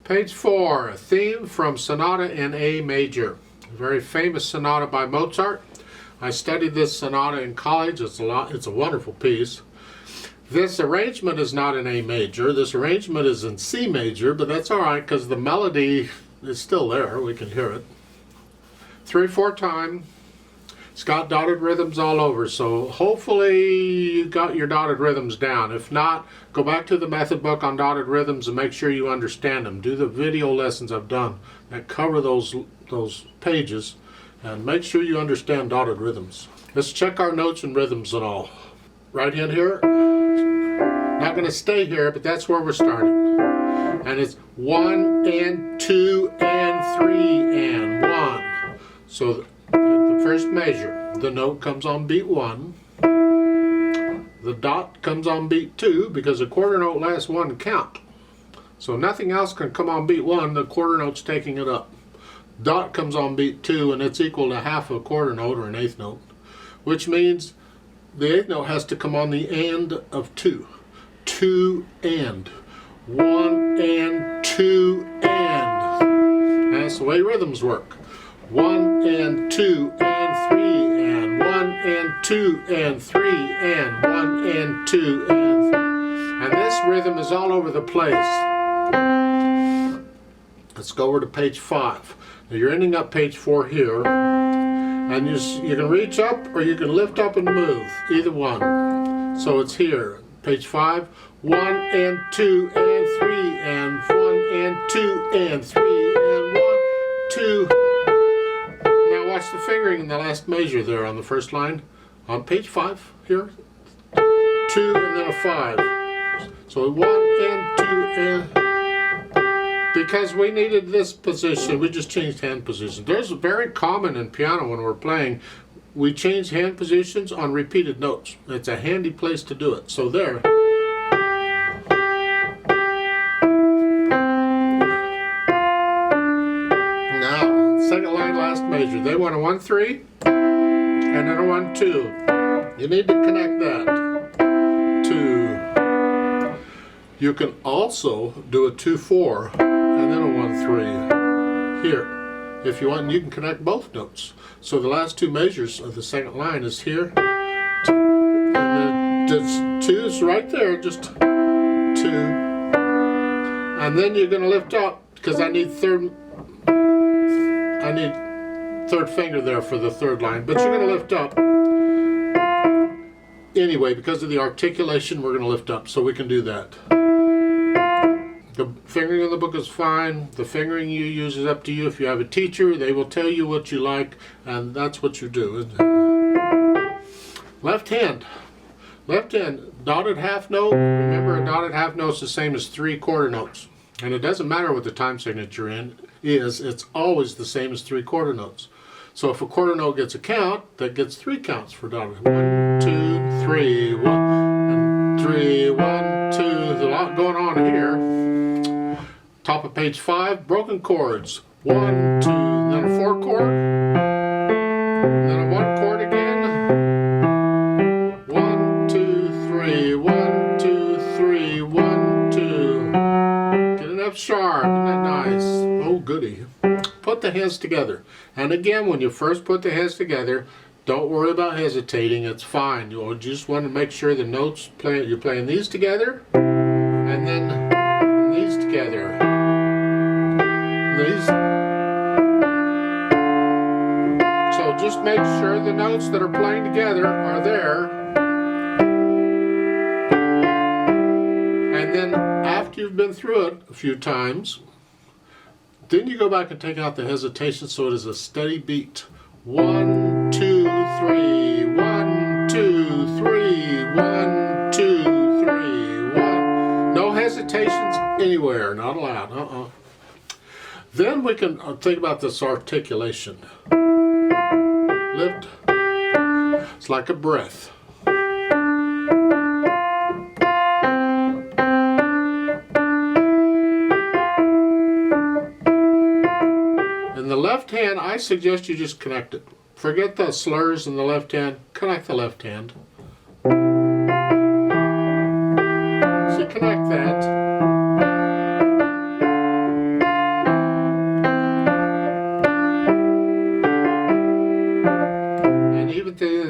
Page 4, a theme from Sonata in A major. A very famous sonata by Mozart. I studied this sonata in college. It's a wonderful piece. This arrangement is not in A major. This arrangement is in C major, but that's all right because the melody is still there. We can hear it. 3/4 time. It's got dotted rhythms all over, so hopefully you got your dotted rhythms down. If not, go back to the method book on dotted rhythms and make sure you understand them. Do the video lessons I've done that cover those pages, and make sure you understand dotted rhythms. Let's check our notes and rhythms and all. Right hand here. Not going to stay here, but that's where we're starting. And it's 1 and 2 and 3 and 1. So the first measure, the note comes on beat 1. The dot comes on beat 2 because a quarter note lasts 1 count. So nothing else can come on beat 1, the quarter note's taking it up. Dot comes on beat 2 and it's equal to half a quarter note or an eighth note, which means the eighth note has to come on the and of 2. 2 and. 1 and 2 and. That's the way rhythms work. 1 and 2 and 3 and 1 and 2 and 3 and 1 and 2 and 3. And this rhythm is all over the place. Let's go over to page 5. Now you're ending up page 4 here, and you can reach up or you can lift up and move, either one. So it's here, page 5. 1 and 2 and 3 and 1 and 2 and 3 and 1, 2. Now watch the fingering in the last measure there on the first line. On page 5 here. 2 and then a 5. So 1 and 2 and... Because we needed this position, we just changed hand position. There's very common in piano when we're playing. We change hand positions on repeated notes. It's a handy place to do it. So there. Now, second line, last measure. They want a 1-3 and then a 1-2. You need to connect that to. You can also do a 2-4 and then a 1-3 here. If you want, you can connect both notes. So the last two measures of the second line is here, and then just 2 is right there, just 2. And then you're going to lift up, because I need third finger there for the third line, but you're going to lift up. Anyway, because of the articulation, we're going to lift up, so we can do that. The fingering in the book is fine. The fingering you use is up to you. If you have a teacher, they will tell you what you like, and that's what you do. Left hand. Left hand, dotted half note. Remember, a dotted half note is the same as 3 quarter notes. And it doesn't matter what the time signature is, it's always the same as 3 quarter notes. So if a quarter note gets a count, that gets 3 counts for dotted. 1, 2, 3, 1, and 3, 1, 2. There's a lot going on here. Top of page 5, broken chords. 1, 2, then a 4 chord, then a 1 chord again. 1, 2, 3, 1, 2, 3, 1, 2. Get an F sharp, isn't that nice? Oh, goody. Put the hands together. And again, when you first put the hands together, don't worry about hesitating, it's fine. You just want to make sure the notes, you're playing these together, and then these together. These. So just make sure the notes that are playing together are there. And then after you've been through it a few times, then you go back and take out the hesitation so it is a steady beat. 1, 2, 3, 1, 2, 3, 1, 2, 3, 1. No hesitations anywhere, not allowed. Then we can think about this articulation. Lift. It's like a breath. In the left hand, I suggest you just connect it. Forget the slurs in the left hand. Connect the left hand. So you connect that.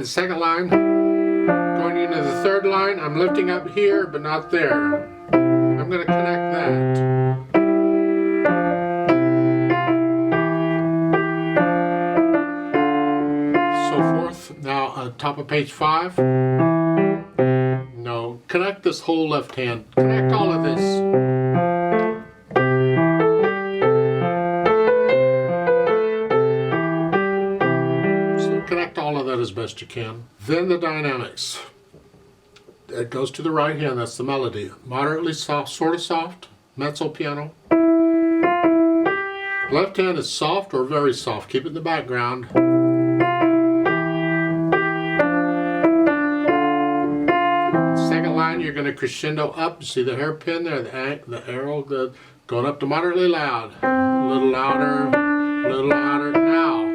the second line. Going into the third line, I'm lifting up here, but not there. I'm going to connect that. So forth. Now, on top of page 5. No, connect this whole left hand. Connect all of this. Connect all of that as best you can. Then the dynamics. It goes to the right hand, that's the melody. Moderately soft, sort of soft, mezzo piano. Left hand is soft or very soft. Keep it in the background. Second line, you're going to crescendo up. See the hairpin there, the arrow going up to moderately loud. A little louder, a little louder. Now,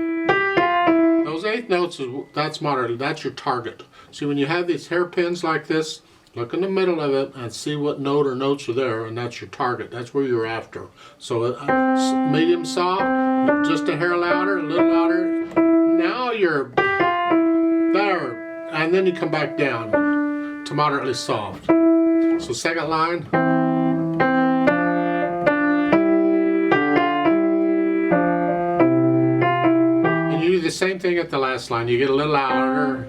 those eighth notes, that's moderately, that's your target. See, when you have these hairpins like this, look in the middle of it and see what note or notes are there, and that's your target. That's where you're after. So medium soft, just a hair louder, a little louder. Now you're there, and then you come back down to moderately soft. So second line. You do the same thing at the last line. You get a little louder.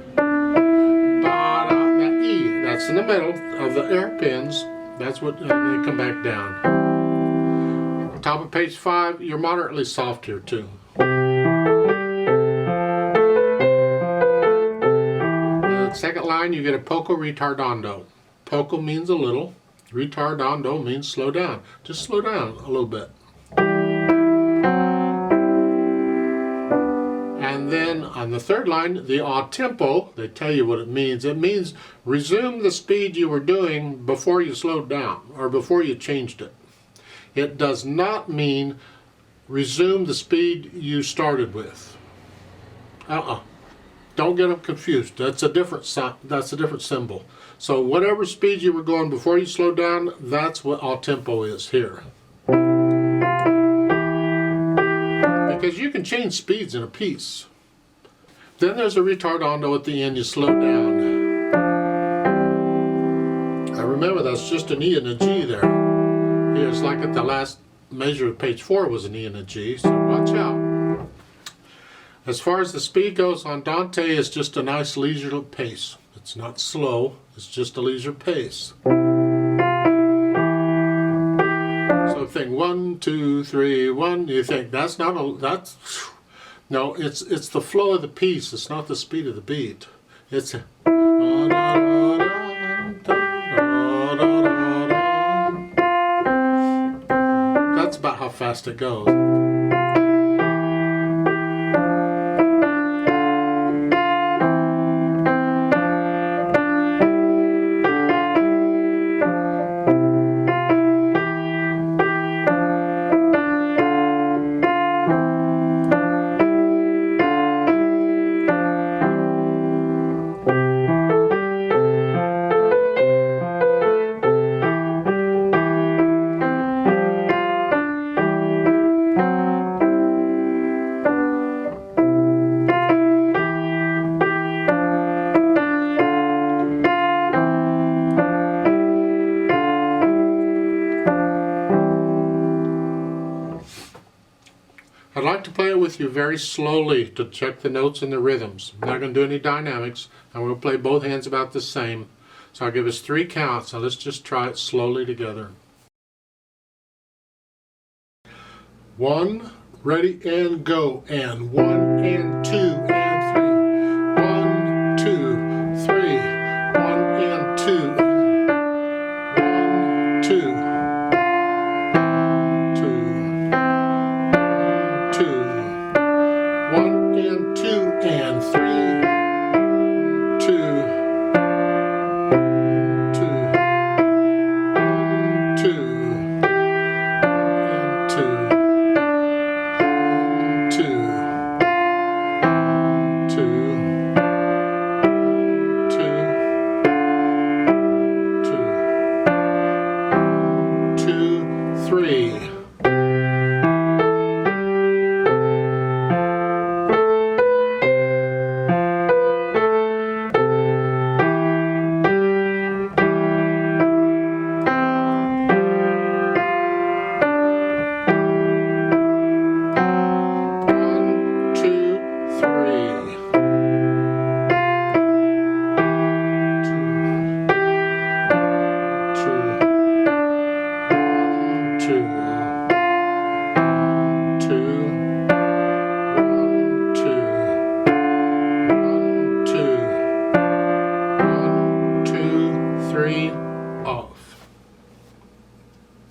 That E, that's in the middle of the hairpins. That's what, and then come back down. Top of page 5, you're moderately soft here too. The second line, you get a poco ritardando. Poco means a little. Ritardando means slow down. Just slow down a little bit. And then on the third line, the a tempo, they tell you what it means. It means resume the speed you were doing before you slowed down or before you changed it. It does not mean resume the speed you started with. Don't get them confused. That's a different symbol. So whatever speed you were going before you slowed down, that's what a tempo is here. Because you can change speeds in a piece. Then there's a ritardando at the end, you slow down. I remember that's just an E and a G there. It's like at the last measure of page 4 was an E and a G, so watch out. As far as the speed goes, andante is just a nice leisurely pace. It's not slow, it's just a leisure pace. So think 1, 2, 3, 1. You think that's not a no. It's the flow of the piece. It's not the speed of the beat. It's a, that's about how fast it goes. I'd like to play it with you very slowly to check the notes and the rhythms. I'm not going to do any dynamics. I'm going to play both hands about the same. So I'll give us 3 counts. So let's just try it slowly together. 1, ready, and go. And 1 and 2 and 3. 1, 2, 3. 1 and 2. 1, 2. 3.